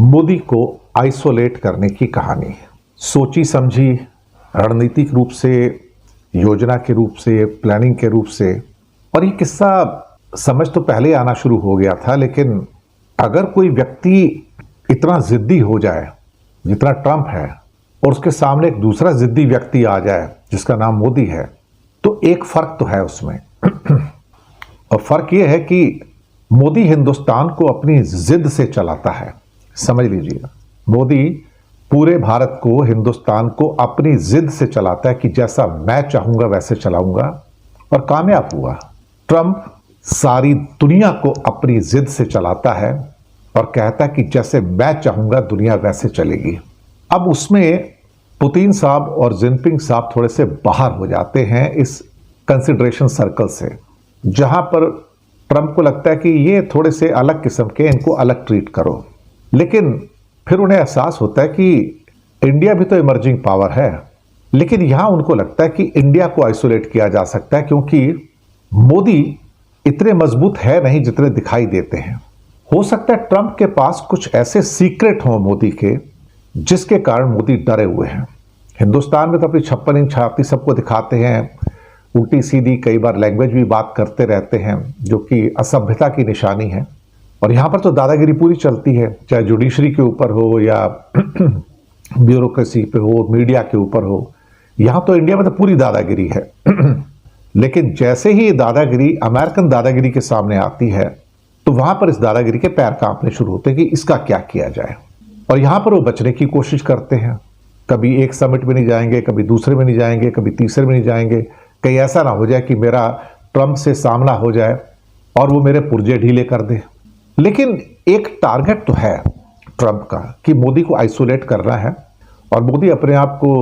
मोदी को आइसोलेट करने की कहानी। सोची समझी, रणनीतिक रूप से, योजना के रूप से, प्लानिंग के रूप से। और ये किस्सा समझ तो पहले आना शुरू हो गया था, लेकिन अगर कोई व्यक्ति इतना जिद्दी हो जाए जितना ट्रंप है और उसके सामने एक दूसरा जिद्दी व्यक्ति आ जाए जिसका नाम मोदी है, तो एक फर्क तो है उसमें। और फर्क ये है कि मोदी हिंदुस्तान को अपनी जिद से चलाता है। समझ लीजिए, मोदी पूरे भारत को, हिंदुस्तान को अपनी जिद से चलाता है कि जैसा मैं चाहूंगा वैसे चलाऊंगा, और कामयाब हुआ। ट्रंप सारी दुनिया को अपनी जिद से चलाता है और कहता है कि जैसे मैं चाहूंगा दुनिया वैसे चलेगी। अब उसमें पुतिन साहब और जिनपिंग साहब थोड़े से बाहर हो जाते हैं इस कंसिडरेशन सर्कल से, जहां पर ट्रंप को लगता है कि ये थोड़े से अलग किस्म के, इनको अलग ट्रीट करो। लेकिन फिर उन्हें एहसास होता है कि इंडिया भी तो इमर्जिंग पावर है। लेकिन यहां उनको लगता है कि इंडिया को आइसोलेट किया जा सकता है, क्योंकि मोदी इतने मजबूत है नहीं जितने दिखाई देते हैं। हो सकता है ट्रंप के पास कुछ ऐसे सीक्रेट हों मोदी के, जिसके कारण मोदी डरे हुए हैं। हिंदुस्तान में तो अपनी 56 इंच छाती सबको दिखाते हैं, उल्टी सीधी कई बार लैंग्वेज भी बात करते रहते हैं, जो कि असभ्यता की निशानी है। और यहां पर तो दादागिरी पूरी चलती है, चाहे जुडिशरी के ऊपर हो या ब्यूरोक्रेसी पे हो, मीडिया के ऊपर हो। यहां तो इंडिया में तो पूरी दादागिरी है। लेकिन जैसे ही दादागिरी, अमेरिकन दादागिरी के सामने आती है, तो वहां पर इस दादागिरी के पैर कांपने शुरू होते हैं कि इसका क्या किया जाए। और यहां पर वो बचने की कोशिश करते हैं। कभी एक समिट में नहीं जाएंगे, कभी दूसरे में नहीं जाएंगे, कभी तीसरे में नहीं जाएंगे। कहीं ऐसा ना हो जाए कि मेरा ट्रंप से सामना हो जाए और वो मेरे पुर्जे ढीले कर दे। लेकिन एक टारगेट तो है ट्रंप का कि मोदी को आइसोलेट करना है, और मोदी अपने आप को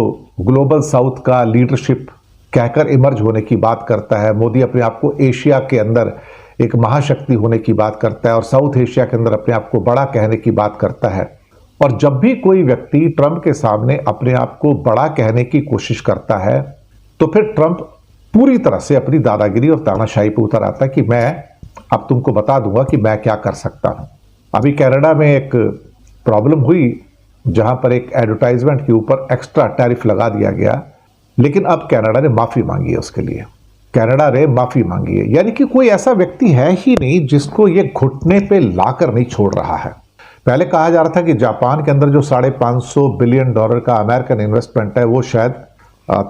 ग्लोबल साउथ का लीडरशिप कहकर इमर्ज होने की बात करता है। मोदी अपने आप को एशिया के अंदर एक महाशक्ति होने की बात करता है, और साउथ एशिया के अंदर अपने आप को बड़ा कहने की बात करता है। और जब भी कोई व्यक्ति ट्रंप के सामने अपने आप को बड़ा कहने की कोशिश करता है, तो फिर ट्रंप पूरी तरह से अपनी दादागिरी और तानाशाही पर उतर आता है कि मैं अब तुमको बता दूंगा कि मैं क्या कर सकता हूं। अभी कनाडा में एक प्रॉब्लम हुई, जहां पर एक एडवर्टाइजमेंट के ऊपर एक्स्ट्रा टैरिफ लगा दिया गया, लेकिन अब कनाडा ने माफी मांगी है उसके लिए। कनाडा ने माफी मांगी है, यानी कि कोई ऐसा व्यक्ति है ही नहीं जिसको ये घुटने पे लाकर नहीं छोड़ रहा है। पहले कहा जा रहा था कि जापान के अंदर जो $550 बिलियन का अमेरिकन इन्वेस्टमेंट है, वो शायद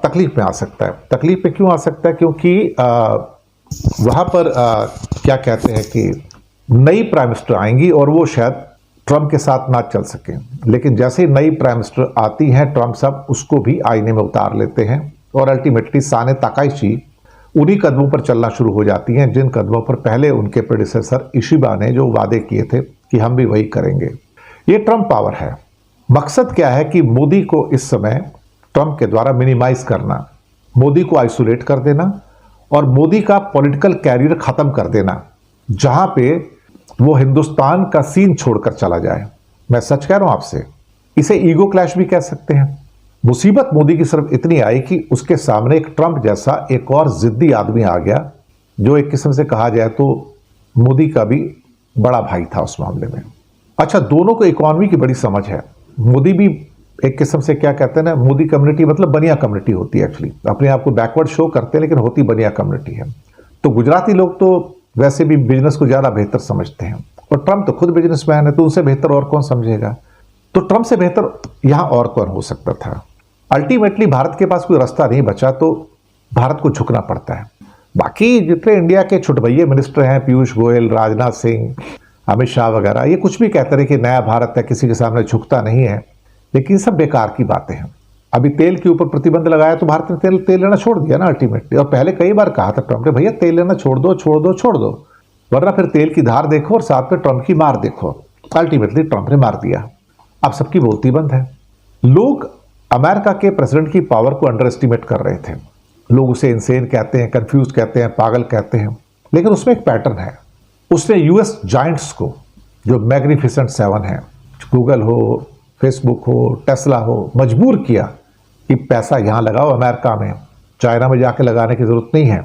तकलीफ में आ सकता है। तकलीफ में क्यों आ सकता है? क्योंकि वहां पर क्या कहते हैं कि नई प्राइम मिनिस्टर आएंगी और वो शायद ट्रंप के साथ ना चल सके। लेकिन जैसे ही नई प्राइम मिनिस्टर आती हैं, ट्रंप साहब उसको भी आईने में उतार लेते हैं, और अल्टीमेटली साने ताकाइची उन्हीं कदमों पर चलना शुरू हो जाती हैं जिन कदमों पर पहले उनके प्रेडिसेसर इशिबा ने जो वादे किए थे कि हम भी वही करेंगे। ये ट्रंप पावर है। मकसद क्या है कि मोदी को इस समय ट्रंप के द्वारा मिनिमाइज करना, मोदी को आइसोलेट कर देना, और मोदी का पॉलिटिकल कैरियर खत्म कर देना, जहां पे वो हिंदुस्तान का सीन छोड़कर चला जाए। मैं सच कह रहा हूं आपसे, इसे ईगो क्लैश भी कह सकते हैं। मुसीबत मोदी की सिर्फ इतनी आई कि उसके सामने एक ट्रंप जैसा एक और जिद्दी आदमी आ गया, जो एक किस्म से कहा जाए तो मोदी का भी बड़ा भाई था उस मामले में। अच्छा, दोनों को इकोनॉमी की बड़ी समझ है। मोदी भी एक किस्म से, क्या कहते हैं ना, मोदी कम्युनिटी मतलब बनिया कम्युनिटी होती है। एक्चुअली अपने आप को बैकवर्ड शो करते हैं, लेकिन होती बनिया कम्युनिटी है। तो गुजराती लोग तो वैसे भी बिजनेस को ज्यादा बेहतर समझते हैं, और ट्रंप तो खुद बिजनेसमैन है, तो उनसे बेहतर और कौन समझेगा। तो ट्रंप से बेहतर यहां और कौन हो सकता था। अल्टीमेटली भारत के पास कोई रास्ता नहीं बचा, तो भारत को झुकना पड़ता है। बाकी जितने इंडिया के छुटभैये मिनिस्टर हैं, पीयूष गोयल, राजनाथ सिंह, अमित शाह वगैरह, ये कुछ भी कहते रहे कि नया भारत है, किसी के सामने झुकता नहीं है, लेकिन सब बेकार की बातें हैं। अभी तेल के ऊपर प्रतिबंध लगाया तो भारत ने तेल लेना छोड़ दिया ना अल्टीमेटली। और पहले कई बार कहा था ट्रंप ने, भैया तेल लेना छोड़ दो, छोड़ दो, छोड़ दो, वरना फिर तेल की धार देखो और साथ में ट्रंप की मार देखो। अल्टीमेटली ट्रंप ने मार दिया। अब सबकी बोलती बंद है। लोग अमेरिका के प्रेसिडेंट की पावर को अंडर एस्टिमेट कर रहे थे। लोग उसे इंसेन कहते हैं, कंफ्यूज कहते हैं, पागल कहते हैं, लेकिन उसमें एक पैटर्न है। उसने यूएस जायंट्स को, जो मैग्निफिसेंट 7 है, गूगल हो, फेसबुक हो, टेस्ला हो, मजबूर किया कि पैसा यहां लगाओ अमेरिका में, चाइना में जाके लगाने की जरूरत नहीं है।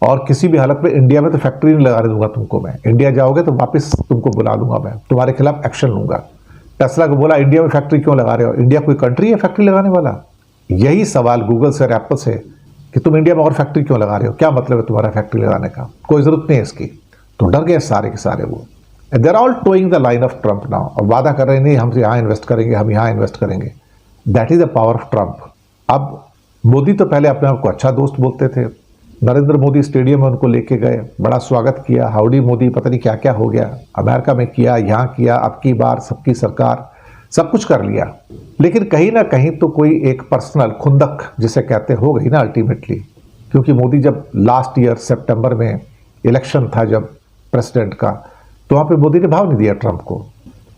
और किसी भी हालत में इंडिया में तो फैक्ट्री नहीं लगाने दूंगा तुमको मैं। इंडिया जाओगे तो वापस तुमको बुला लूंगा मैं, तुम्हारे खिलाफ एक्शन लूंगा। टेस्ला को बोला इंडिया में फैक्ट्री क्यों लगा रहे हो, इंडिया कोई कंट्री है फैक्ट्री लगाने वाला? यही सवाल गूगल से और एप्पल से कि तुम इंडिया में और फैक्ट्री क्यों लगा रहे हो, क्या मतलब है तुम्हारा फैक्ट्री लगाने का, कोई जरूरत नहीं है इसकी। तो डर गए सारे के सारे वो। They're all toeing the line of Trump now. और वादा कर रहे नहीं हम यहाँ इन्वेस्ट करेंगे, हम यहाँ इन्वेस्ट करेंगे। That is the power of Trump. अब मोदी तो पहले अपने आप को अच्छा दोस्त बोलते थे, नरेंद्र मोदी स्टेडियम में उनको लेके गए, बड़ा स्वागत किया, हाउडी मोदी, पता नहीं क्या क्या हो गया, अमेरिका में किया, यहाँ किया, अब की बार सबकी सरकार, सब कुछ कर लिया। लेकिन कहीं ना कहीं तो कोई एक पर्सनल खुंदक जिसे कहते हो गई ना अल्टीमेटली, क्योंकि मोदी जब लास्ट ईयर सितंबर में इलेक्शन था जब प्रेसिडेंट का, तो वहाँ पे मोदी ने भाव नहीं दिया ट्रंप को,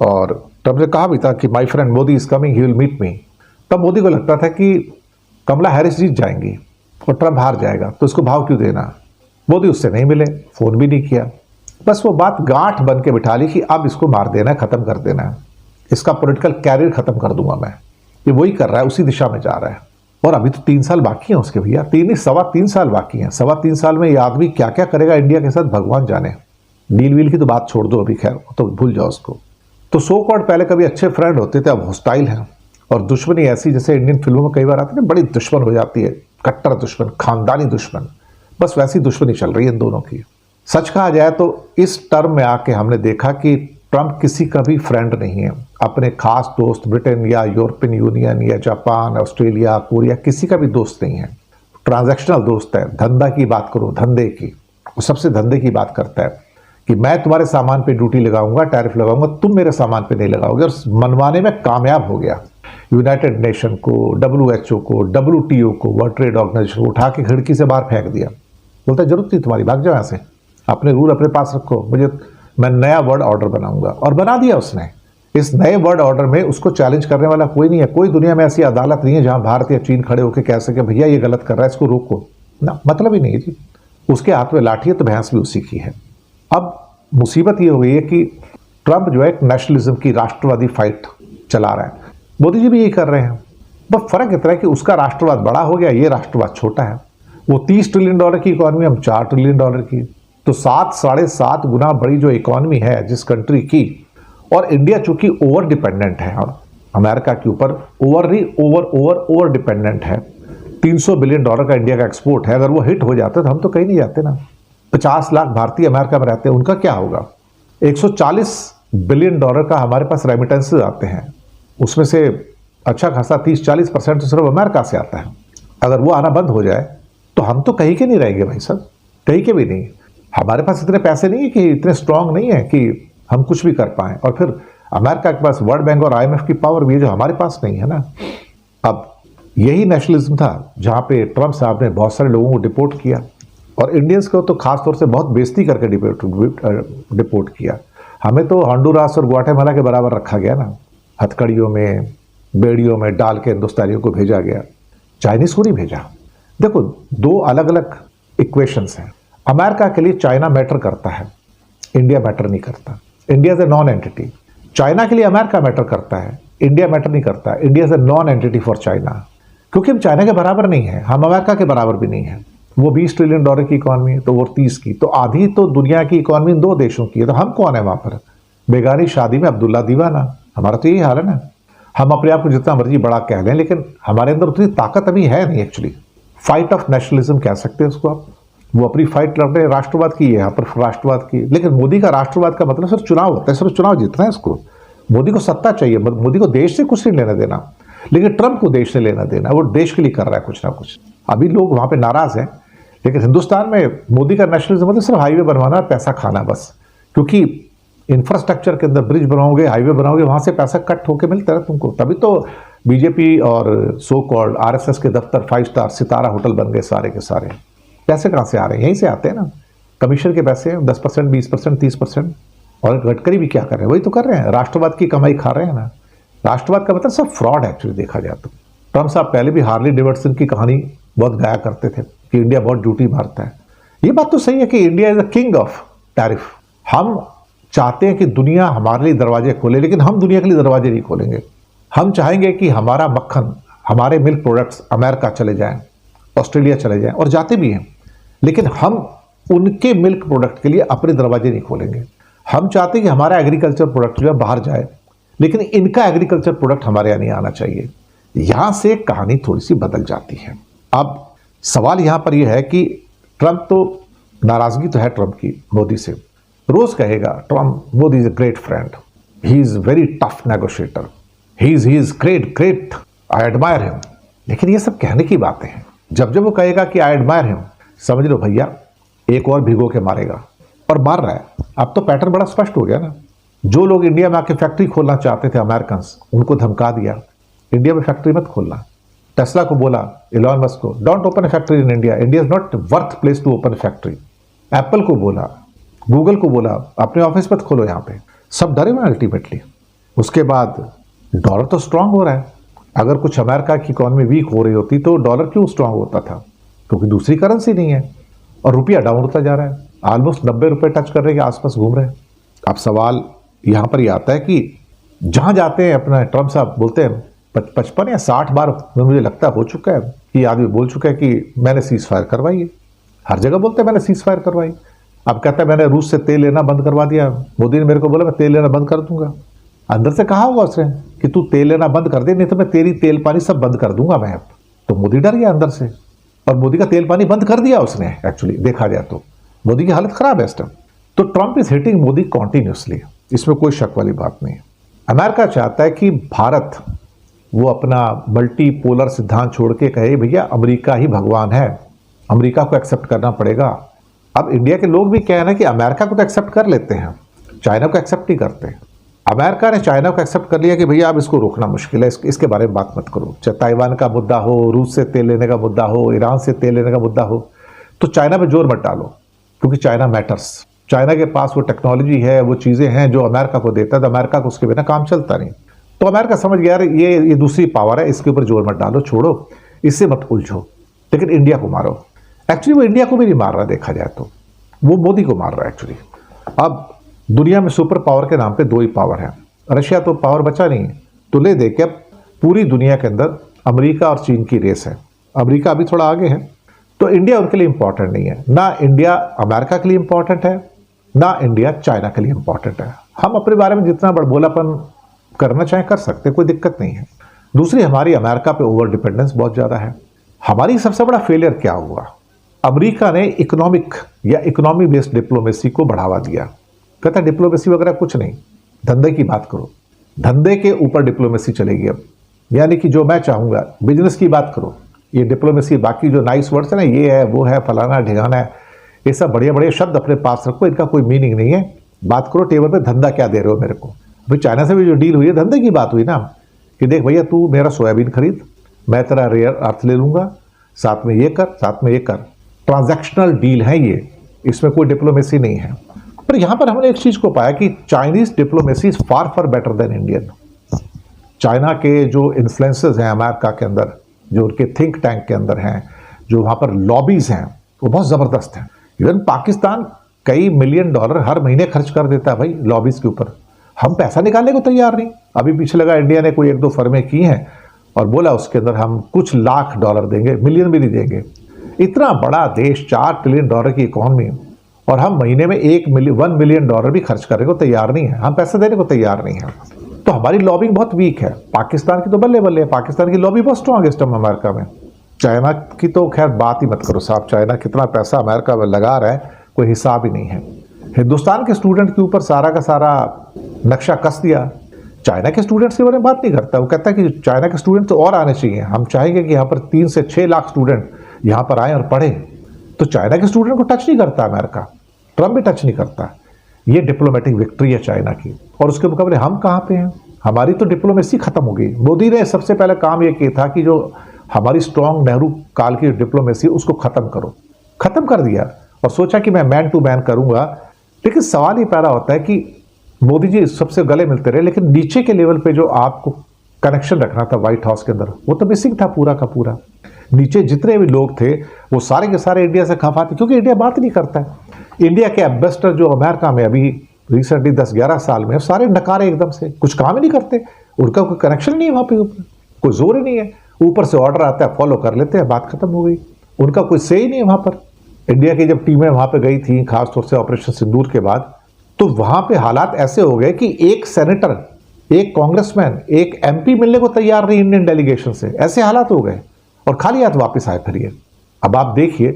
और ट्रंप ने कहा भी था कि my friend Modi is coming, he will meet me. तब मोदी को लगता था कि कमला हैरिस जीत जाएंगी और ट्रंप हार जाएगा, तो इसको भाव क्यों देना। मोदी उससे नहीं मिले, फोन भी नहीं किया, बस वो बात गांठ बन के बिठा ली कि अब इसको मार देना है, खत्म कर देना है, इसका पॉलिटिकल कैरियर खत्म कर दूंगा मैं। ये वही कर रहा है, उसी दिशा में जा रहा है। और अभी तो 3 साल बाकी हैं उसके भैया, 3 साल बाकी हैं। 3.25 साल में ये आदमी क्या क्या करेगा इंडिया के साथ भगवान जाने। डील वील की तो बात छोड़ दो अभी, खैर तो भूल जाओ उसको। तो सो कॉल्ड पहले कभी अच्छे फ्रेंड होते थे, अब हॉस्टाइल हैं। और दुश्मनी ऐसी जैसे इंडियन फिल्मों में कई बार आती है ना, बड़ी दुश्मन हो जाती है, कट्टर दुश्मन, खानदानी दुश्मन, बस वैसी दुश्मनी चल रही है इन दोनों की। सच कहा जाए तो इस टर्म में आके हमने देखा कि ट्रंप किसी का भी फ्रेंड नहीं है। अपने खास दोस्त ब्रिटेन या यूरोपियन यूनियन या जापान, ऑस्ट्रेलिया, कोरिया, किसी का भी दोस्त नहीं है। ट्रांजैक्शनल दोस्त है। धंधा की बात करो, धंधे की, वो सबसे धंधे की बात करता है कि मैं तुम्हारे सामान पे ड्यूटी लगाऊंगा, टैरिफ लगाऊंगा, तुम मेरे सामान पे नहीं लगाओगे। और मनवाने में कामयाब हो गया। यूनाइटेड नेशन को, WHO को, WTO को, वर्ल्ड ट्रेड ऑर्गेनाइजेशन को उठा के खिड़की से बाहर फेंक दिया। बोलता जरूरत नहीं तुम्हारी, भाग जाओ यहाँ से, अपने रूल अपने पास रखो, मैं नया वर्ल्ड ऑर्डर बनाऊंगा। और बना दिया उसने। इस नए वर्ल्ड ऑर्डर में उसको चैलेंज करने वाला कोई नहीं है। कोई दुनिया में ऐसी अदालत नहीं है जहां भारत या चीन खड़े होकर कह सके भैया ये गलत कर रहा है, इसको रोको ना, मतलब ही नहीं है जी। उसके हाथ में लाठी है तो भैंस भी उसी की है। अब मुसीबत ये हो गई है कि ट्रंप जो है एक नेशनलिज्म की राष्ट्रवादी फाइट चला रहा है। मोदी जी भी यही कर रहे हैं। बस फर्क इतना है कि उसका राष्ट्रवाद बड़ा हो गया, ये राष्ट्रवाद छोटा है। वो $30 ट्रिलियन की इकोनॉमी, हम $4 ट्रिलियन की। तो 7-7.5 गुना बड़ी जो इकोनॉमी है जिस कंट्री की, और इंडिया चूंकि ओवर डिपेंडेंट है और अमेरिका के ऊपर ओवर डिपेंडेंट है। $300 बिलियन का इंडिया का एक्सपोर्ट है। अगर वो हिट हो जाता तो हम तो कहीं नहीं जाते ना। 50 लाख भारतीय अमेरिका में रहते हैं, उनका क्या होगा। $140 बिलियन का हमारे पास रेमिटेंसेज आते हैं, उसमें से अच्छा खासा 30-40% तो सिर्फ अमेरिका से आता है। अगर वो आना बंद हो जाए तो हम तो कहीं के नहीं रहेंगे भाई साहब, कहीं के भी नहीं। हमारे पास इतने पैसे नहीं है कि इतने स्ट्रांग नहीं है कि हम कुछ भी कर पाएं। और फिर अमेरिका के पास वर्ल्ड बैंक और IMF की पावर भी है जो हमारे पास नहीं है ना। अब यही नेशनलिज्म था जहां पे ट्रंप साहब ने बहुत सारे लोगों को डिपोर्ट किया, और इंडियंस को तो खास तौर से बहुत बेइज्जती करके डिपोर्ट किया। हमें तो हॉन्डुरास और ग्वाटेमाला के बराबर रखा गया ना, हथकड़ियों में, बेड़ियों में डाल के हिंदुस्तानियों को भेजा गया, चाइनीज को नहीं भेजा। देखो, 2 अलग अलग इक्वेशंस हैं। अमेरिका के लिए चाइना मैटर करता है, इंडिया मैटर नहीं करता। India is a non entity. China के लिए अमेरिका मैटर करता है, इंडिया मैटर नहीं करता। India is a non entity for China, क्योंकि हम चाइना के बराबर नहीं है, हम अमेरिका के बराबर भी नहीं है। वो $20 ट्रिलियन की इकॉनमी है तो वो 30 की, तो आधी तो दुनिया की इकॉनमी इन 2 देशों की है। तो हम कौन है वहां पर, बेगानी शादी में अब्दुल्ला दीवाना। हमारा तो यही हाल है ना। हम अपने आप को जितना मर्जी बड़ा कह लें, लेकिन हमारे अंदर उतनी ताकत अभी है नहीं। एक्चुअली फाइट ऑफ नेशनलिज्म कह सकते हैं उसको आप। वो अपनी फाइट लड़ रहे हैं, राष्ट्रवाद की है यहाँ पर, राष्ट्रवाद की। लेकिन मोदी का राष्ट्रवाद का मतलब सिर्फ चुनाव होता है, सिर्फ चुनाव जीतना है इसको। मोदी को सत्ता चाहिए, मोदी को देश से कुछ नहीं लेना देना। लेकिन ट्रंप को देश से लेना देना, वो देश के लिए कर रहा है कुछ ना कुछ। अभी लोग वहां पे नाराज हैं, लेकिन हिंदुस्तान में मोदी का नेशनलिज्म मतलब सिर्फ हाईवे बनवाना, पैसा खाना बस। क्योंकि इंफ्रास्ट्रक्चर के अंदर ब्रिज बनाओगे, हाईवे बनाओगे, वहां से पैसा कट होकर मिलता है तुमको। तभी तो बीजेपी और सो कॉल्ड RSS के दफ्तर 5 स्टार सितारा होटल बन गए सारे के सारे। पैसे कहाँ से आ रहे हैं, यहीं से आते हैं ना। कमीशन के पैसे 10%, 20%, 30%। और गडकरी भी क्या कर रहे हैं, वही तो कर रहे हैं, राष्ट्रवाद की कमाई खा रहे हैं ना। राष्ट्रवाद का मतलब सब फ्रॉड है एक्चुअली देखा जाए तो। ट्रंप साहब पहले भी हार्ली डेविडसन की कहानी बहुत गाया करते थे कि इंडिया बहुत ड्यूटी मारता है। ये बात तो सही है कि India is the king of tariff. हम चाहते हैं कि दुनिया हमारे लिए दरवाजे खोले, लेकिन हम दुनिया के लिए दरवाजे नहीं खोलेंगे। हम चाहेंगे कि हमारा मक्खन, हमारे मिल्क प्रोडक्ट्स अमेरिका चले जाएं, ऑस्ट्रेलिया चले जाएं, और जाते भी हैं। लेकिन हम उनके मिल्क प्रोडक्ट के लिए अपने दरवाजे नहीं खोलेंगे। हम चाहते हैं कि हमारा एग्रीकल्चर प्रोडक्ट जो है बाहर जाए, लेकिन इनका एग्रीकल्चर प्रोडक्ट हमारे यहाँ नहीं आना चाहिए। यहां से कहानी थोड़ी सी बदल जाती है। अब सवाल यहां पर यह है कि ट्रंप तो नाराजगी तो है ट्रंप की मोदी से, रोज कहेगा Trump Modi is a great friend, he is very tough negotiator, he is great, I admire him. लेकिन ये सब कहने की बातें हैं। जब जब वो कहेगा कि आई एडमायर हिम, समझ लो भैया एक और भिगो के मारेगा, और मार रहा है। अब तो पैटर्न बड़ा स्पष्ट हो गया ना। जो लोग इंडिया में आके फैक्ट्री खोलना चाहते थे अमेरिकन, उनको धमका दिया इंडिया में फैक्ट्री मत खोलना। टेस्ला को बोला, इलॉन मस्क को, don't open a factory in India, India is not worth place to open factory. Apple को बोला, गूगल को बोला, अपने ऑफिस मत खोलो यहाँ पे। सब डरे हुए अल्टीमेटली। उसके बाद डॉलर तो स्ट्रांग हो रहा है। अगर कुछ अमेरिका की इकोनॉमी वीक हो रही होती तो डॉलर क्यों स्ट्रांग होता था? क्योंकि दूसरी करेंसी नहीं है, और रुपया डाउन होता जा रहा है, ऑलमोस्ट 90 रुपये टच करने के आसपास घूम रहे हैं। अब सवाल यहाँ पर ये आता है कि जहाँ जाते हैं अपना ट्रंप साहब बोलते हैं 55 या 60 बार मुझे लगता हो चुका है कि आदमी बोल चुका है कि मैंने सीज फायर करवाई है। हर जगह बोलते हैं मैंने सीज फायर करवाई। अब कहता है मैंने रूस से तेल लेना बंद करवा दिया। मोदी ने मेरे को बोला मैं तेल लेना बंद कर दूंगा। अंदर से कहा होगा उसने कि तू तेल लेना बंद कर दे, नहीं तो मैं तेरी तेल पानी सब बंद कर दूंगा मैं। तो मोदी डर गया अंदर से, और मोदी का तेल पानी बंद कर दिया उसने। एक्चुअली देखा जाए तो मोदी की हालत खराब है इस टाइम। तो Trump is hitting Modi continuously, इसमें कोई शक वाली बात नहीं है। अमेरिका चाहता है कि भारत वो अपना मल्टी पोलर सिद्धांत छोड़ के कहे भैया अमेरिका ही भगवान है, अमेरिका को एक्सेप्ट करना पड़ेगा। अब इंडिया के लोग भी कह रहे हैं कि अमेरिका को तो एक्सेप्ट कर लेते हैं, चाइना को एक्सेप्ट नहीं करते। अमेरिका ने चाइना को एक्सेप्ट कर लिया कि भैया अब इसको रोकना मुश्किल है, इसके बारे में बात मत करो। चाहे ताइवान का मुद्दा हो, रूस से तेल लेने का मुद्दा हो, ईरान से तेल लेने का मुद्दा हो, तो चाइना पे जोर मत डालो, क्योंकि चाइना मैटर्स। चाइना के पास वो टेक्नोलॉजी है, वो चीज़ें हैं जो अमेरिका को देता है, तो अमेरिका को उसके बिना काम चलता नहीं। तो अमेरिका समझ गया ये दूसरी पावर है, इसके ऊपर जोर मत डालो, छोड़ो, इससे मत उलझो, लेकिन इंडिया को मारो। एक्चुअली वो इंडिया को भी नहीं मार रहा, देखा जाए तो वो मोदी को मार रहा है एक्चुअली। अब दुनिया में सुपर पावर के नाम पे दो ही पावर है, रशिया तो पावर बचा नहीं, तो ले दे के अब पूरी दुनिया के अंदर अमेरिका और चीन की रेस है। अमेरिका अभी थोड़ा आगे है, तो इंडिया उनके लिए इंपॉर्टेंट नहीं है। ना इंडिया अमेरिका के लिए इंपॉर्टेंट है, ना इंडिया चाइना के लिए इंपॉर्टेंट है। हम अपने बारे में जितना बड़बोलापन करना चाहें कर सकते, कोई दिक्कत नहीं है। दूसरी, हमारी अमेरिका पे ओवर डिपेंडेंस बहुत ज़्यादा है। हमारी सबसे बड़ा फेलियर क्या हुआ? अमेरिका ने इकोनॉमिक या इकोनॉमी बेस्ड डिप्लोमेसी को बढ़ावा दिया। कहता है डिप्लोमेसी वगैरह कुछ नहीं, धंधे की बात करो, धंधे के ऊपर डिप्लोमेसी चलेगी अब। यानी कि जो मैं चाहूँगा बिजनेस की बात करो, ये डिप्लोमेसी, बाकी जो नाइस वर्ड्स है ना, ये है वो है फलाना ढिगाना है, ये सब बढ़िया बढ़िया शब्द अपने पास रखो, इनका कोई मीनिंग नहीं है। बात करो टेबल पे, धंधा क्या दे रहे हो मेरे को। भाई चाइना से भी जो डील हुई है धंधे की बात हुई ना, कि देख भैया तू मेरा सोयाबीन खरीद, मैं तेरा रेयर अर्थ ले लूँगा, साथ में ये कर, साथ में ये कर। ट्रांजैक्शनल डील है ये, इसमें कोई डिप्लोमेसी नहीं है। पर यहाँ पर हमने एक चीज़ को पाया कि Chinese diplomacy is far far better than Indian. China के जो इन्फ्लुएंसेस हैं अमेरिका के अंदर, जो उनके थिंक टैंक के अंदर हैं, जो वहाँ पर लॉबीज हैं, वो बहुत ज़बरदस्त हैं। इवन पाकिस्तान कई मिलियन डॉलर हर महीने खर्च कर देता है भाई लॉबीज के ऊपर। हम पैसा निकालने को तैयार नहीं। अभी पीछे लगा इंडिया ने कोई 1-2 फर्में की हैं और बोला उसके अंदर हम कुछ लाख डॉलर देंगे, मिलियन भी नहीं देंगे। इतना बड़ा देश, $4 ट्रिलियन की इकॉनमी, और हम महीने में $1 मिलियन भी खर्च करने को तैयार नहीं है, हम पैसा देने को तैयार नहीं है। तो हमारी लॉबिंग बहुत वीक है। पाकिस्तान की तो बल्ले बल्ले है, पाकिस्तान की लॉबी बहुत स्ट्रॉन्ग है इस टाइम अमेरिका में। चाइना की तो खैर बात ही मत करो साहब, चाइना कितना पैसा अमेरिका में लगा रहा है कोई हिसाब ही नहीं है। हिंदुस्तान के स्टूडेंट के ऊपर सारा का सारा नक्शा कस दिया। चाइना के स्टूडेंट्स के बारे में बात नहीं करता। वो कहता है कि चाइना के स्टूडेंट तो और आने चाहिए, हम चाहेंगे कि यहाँ पर 3 से 6 लाख स्टूडेंट यहाँ पर आए और पढ़े। तो चाइना के स्टूडेंट को टच नहीं करता अमेरिका, ट्रंप भी टच नहीं करता। ये डिप्लोमेटिक विक्ट्री है चाइना की। और उसके मुकाबले हम कहाँ पे हैं? हमारी तो डिप्लोमेसी खत्म हो गई। मोदी ने सबसे पहले काम ये किया था कि जो हमारी स्ट्रॉन्ग नेहरू काल की डिप्लोमेसी उसको खत्म करो, खत्म कर दिया और सोचा कि मैं मैन टू मैन करूंगा। लेकिन सवाल ये पैदा होता है कि मोदी जी सबसे गले मिलते रहे, लेकिन नीचे के लेवल पे जो आपको कनेक्शन रखना था व्हाइट हाउस के अंदर, वो तो मिसिंग था पूरा का पूरा। नीचे जितने भी लोग थे वो सारे के सारे इंडिया से खफाते, क्योंकि इंडिया बात नहीं करता है। इंडिया के एम्बेसडर जो अमेरिका में अभी रिसेंटली 10-11 साल में, सारे नकारे एकदम से, कुछ काम ही नहीं करते, उनका कोई कनेक्शन नहीं है वहाँ पे, कोई जोर ही नहीं है। ऊपर से ऑर्डर आता है, फॉलो कर लेते हैं, बात खत्म हो गई। उनका कोई से ही नहीं है वहाँ पर। इंडिया की जब टीमें वहाँ पे गई थी खासतौर से ऑपरेशन सिंदूर के बाद, तो वहाँ पे हालात ऐसे हो गए कि एक सेनेटर एक कांग्रेसमैन, एक एमपी मिलने को तैयार नहीं इंडियन डेलीगेशन से। ऐसे हालात हो गए और खाली हाथ वापस आए फिर ये। अब आप देखिए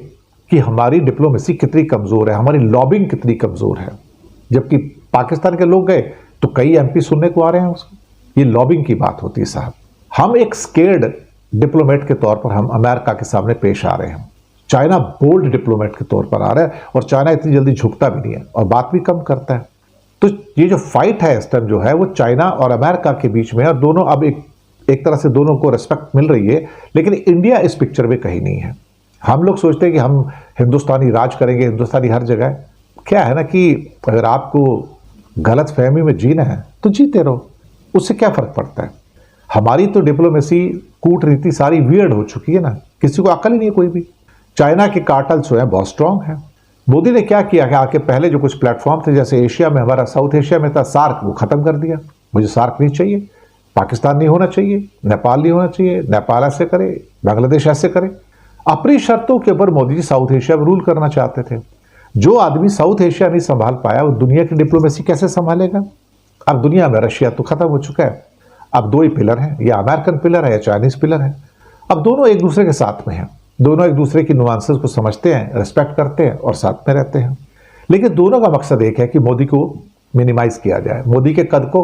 कि हमारी डिप्लोमेसी कितनी कमजोर है, हमारी लॉबिंग कितनी कमजोर है। जबकि पाकिस्तान के लोग गए तो कई एमपी सुनने को आ रहे हैं उसको। ये लॉबिंग की बात होती है साहब। हम एक स्केर्ड डिप्लोमेट के तौर पर हम अमेरिका के सामने पेश आ रहे हैं। चाइना बोल्ड डिप्लोमेट के तौर पर आ रहा है और चाइना इतनी जल्दी झुकता भी नहीं है और बात भी कम करता है। तो ये जो फाइट है इस टाइम जो है वो चाइना और अमेरिका के बीच में, और दोनों अब एक तरह से दोनों को रिस्पेक्ट मिल रही है, लेकिन इंडिया इस पिक्चर में कहीं नहीं है। हम लोग सोचते हैं कि हम हिंदुस्तानी राज करेंगे, हिंदुस्तानी हर जगह। क्या है ना कि अगर आपको गलत फहमी में जीना है तो जीते रहो, उससे क्या फर्क पड़ता है। हमारी तो डिप्लोमेसी, कूटनीति सारी वियर्ड हो चुकी है ना, किसी को अकल ही नहीं है कोई भी। चाइना के कार्टल्स जो है बहुत स्ट्रांग है। मोदी ने क्या किया कि आके पहले जो कुछ प्लेटफॉर्म थे, जैसे एशिया में हमारा साउथ एशिया में था सार्क, वो खत्म कर दिया। मुझे सार्क नहीं चाहिए, पाकिस्तान नहीं होना चाहिए, नेपाल नहीं होना चाहिए। नेपाल ऐसे करे, बांग्लादेश ऐसे करे। अपनी शर्तों के ऊपर मोदी जी साउथ एशिया में रूल करना चाहते थे। जो आदमी साउथ एशिया नहीं संभाल पाया वो दुनिया की डिप्लोमेसी कैसे संभालेगा। अब दुनिया में रशिया तो खत्म हो चुका है, अब दो ही पिलर हैं, या अमेरिकन पिलर है या चाइनीज पिलर है। अब दोनों एक दूसरे के साथ में हैं, दोनों एक दूसरे की नुआंसेस को समझते हैं, रिस्पेक्ट करते हैं और साथ में रहते हैं। लेकिन दोनों का मकसद एक है कि मोदी को मिनिमाइज किया जाए, मोदी के कद को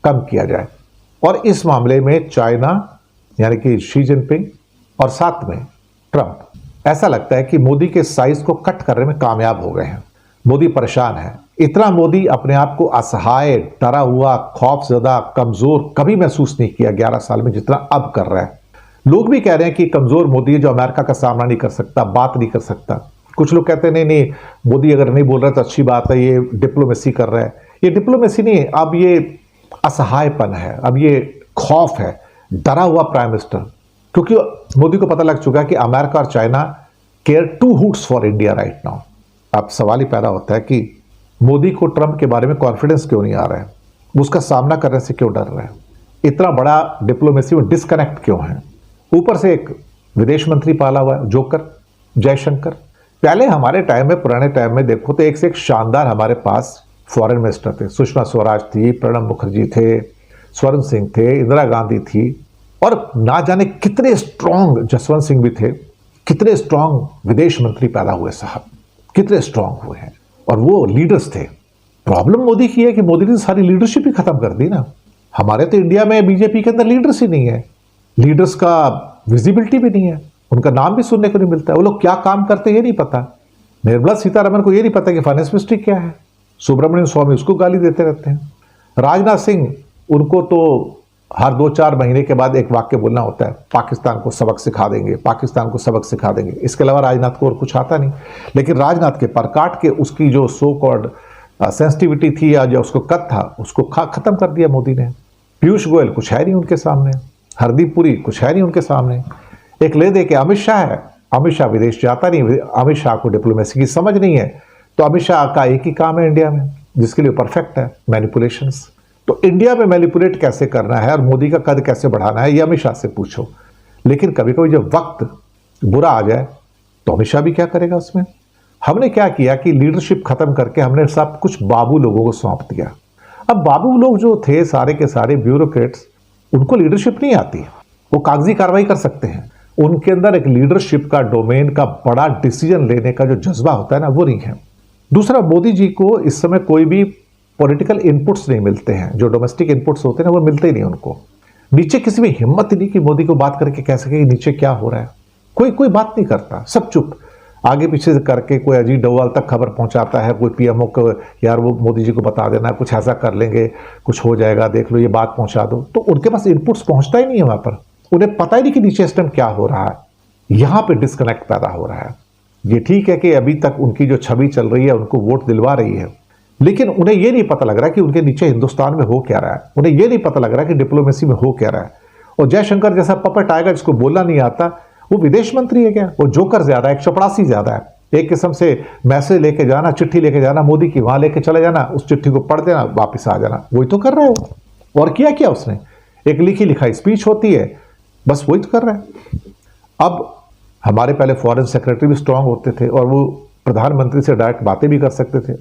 कम किया जाए। और इस मामले में चाइना यानी कि शी जिनपिंग और साथ में ट्रंप, ऐसा लगता है कि मोदी के साइज को कट करने में कामयाब हो गए हैं। मोदी परेशान है। इतना मोदी अपने आप को असहाय, डरा हुआ, खौफजदा, कमजोर कभी महसूस नहीं किया 11 साल में जितना अब कर रहा है। लोग भी कह रहे हैं कि कमजोर मोदी है जो अमेरिका का सामना नहीं कर सकता, बात नहीं कर सकता। कुछ लोग कहते हैं नहीं नहीं, मोदी अगर नहीं बोल रहा तो अच्छी बात है, ये डिप्लोमेसी कर रहा है। ये डिप्लोमेसी नहीं है, अब ये असहायपन है, अब ये खौफ है, डरा हुआ प्राइम मिनिस्टर। क्योंकि मोदी को पता लग चुका है कि अमेरिका और China care two hoots for India right now. अब सवाल ही पैदा होता है कि मोदी को ट्रंप के बारे में कॉन्फिडेंस क्यों नहीं आ रहा है, उसका सामना करने से क्यों डर रहा है, इतना बड़ा डिप्लोमेसी में डिस्कनेक्ट क्यों है। ऊपर से एक विदेश मंत्री पाला हुआ है जोकर, जयशंकर। पहले हमारे टाइम में, पुराने टाइम में देखो तो एक से एक शानदार हमारे पास फॉरेन मिनिस्टर थे। सुषमा स्वराज थी, प्रणब मुखर्जी थे, स्वर्ण सिंह थे, इंदिरा गांधी थी, और ना जाने कितने स्ट्रांग, जसवंत सिंह भी थे, कितने स्ट्रांग विदेश मंत्री पैदा हुए साहब, कितने स्ट्रांग हुए हैं और वो लीडर्स थे। प्रॉब्लम मोदी की है कि मोदी ने सारी लीडरशिप ही खत्म कर दी ना। हमारे तो इंडिया में बीजेपी के अंदर लीडर्स ही नहीं है, लीडर्स का विजिबिलिटी भी नहीं है, उनका नाम भी सुनने को नहीं मिलता है। वो लोग क्या काम करते हैं ये नहीं पता। निर्मला सीतारमण को ये नहीं पता कि फाइनेंस मिनिस्ट्री क्या है। सुब्रमण्यम स्वामी उसको गाली देते रहते हैं। राजनाथ सिंह, उनको तो हर 2-4 महीने के बाद एक वाक्य बोलना होता है, पाकिस्तान को सबक सिखा देंगे, पाकिस्तान को सबक सिखा देंगे। इसके अलावा राजनाथ को और कुछ आता नहीं। लेकिन राजनाथ के पर काट के उसकी जो सो कॉल्ड सेंसिटिविटी थी या जो उसको कद था उसको खत्म कर दिया मोदी ने। पीयूष गोयल कुछ है नहीं उनके सामने, हरदीप पुरी कुछ है नहीं उनके सामने। एक ले दे के अमित शाह है, अमित शाह विदेश जाता नहीं, अमित शाह को डिप्लोमेसी की समझ नहीं है। तो अमित शाह का एक ही काम है इंडिया में जिसके लिए परफेक्ट है, मैनिपुलेशंस। तो इंडिया में मैनिपुलेट कैसे करना है और मोदी का कद कैसे बढ़ाना है ये अमित शाह से पूछो। लेकिन कभी कभी जब वक्त बुरा आ जाए तो अमित शाह भी क्या करेगा उसमें। हमने क्या किया कि लीडरशिप खत्म करके हमने सब कुछ बाबू लोगों को सौंप दिया। अब बाबू लोग जो थे सारे के सारे ब्यूरोक्रेट्स, उनको लीडरशिप नहीं आती, वो कागजी कार्रवाई कर सकते हैं। उनके अंदर एक लीडरशिप का, डोमेन का, बड़ा डिसीजन लेने का जो जज्बा होता है ना, वो नहीं है। दूसरा, मोदी जी को इस समय कोई भी पॉलिटिकल इनपुट्स नहीं मिलते हैं, जो डोमेस्टिक इनपुट्स होते हैं ना वो मिलते ही नहीं उनको। नीचे किसी में हिम्मत नहीं कि मोदी को बात करके कह सके कि नीचे क्या हो रहा है। कोई बात नहीं करता, सब चुप, आगे पीछे से करके कोई अजीत डोभाल तक खबर पहुंचाता है, कोई पीएमओ को यार वो मोदी जी को बता देना, कुछ ऐसा कर लेंगे, कुछ हो जाएगा, देख लो ये बात पहुंचा दो। तो उनके पास इनपुट्स पहुंचता ही नहीं है वहां पर, उन्हें पता ही नहीं कि नीचे इस टाइम क्या हो रहा है। यहां पे डिस्कनेक्ट पैदा हो रहा है। ये ठीक है कि अभी तक उनकी जो छवि चल रही है उनको वोट दिलवा रही है, लेकिन उन्हें यह नहीं पता लग रहा कि उनके नीचे हिंदुस्तान में हो क्या रहा है। उन्हें यह नहीं पता लग रहा कि डिप्लोमेसी में हो क्या रहा है। और जयशंकर जैसा पपट आएगा जिसको बोलना नहीं आता, वो विदेश मंत्री है क्या? वो जोकर ज्यादा है, एक चपड़ासी ज्यादा है। एक किस्म से मैसेज लेके जाना, चिट्ठी लेके जाना मोदी की, वहां लेके चले जाना, उस चिट्ठी को पढ़ देना, वापस आ जाना। वही तो कर रहा है वो। और किया उसने, एक लिखी लिखाई स्पीच होती है, बस वही तो कर रहा है। अब हमारे पहले फॉरेन सेक्रेटरी भी स्ट्रांग होते थे और वो प्रधानमंत्री से डायरेक्ट बातें भी कर सकते थे।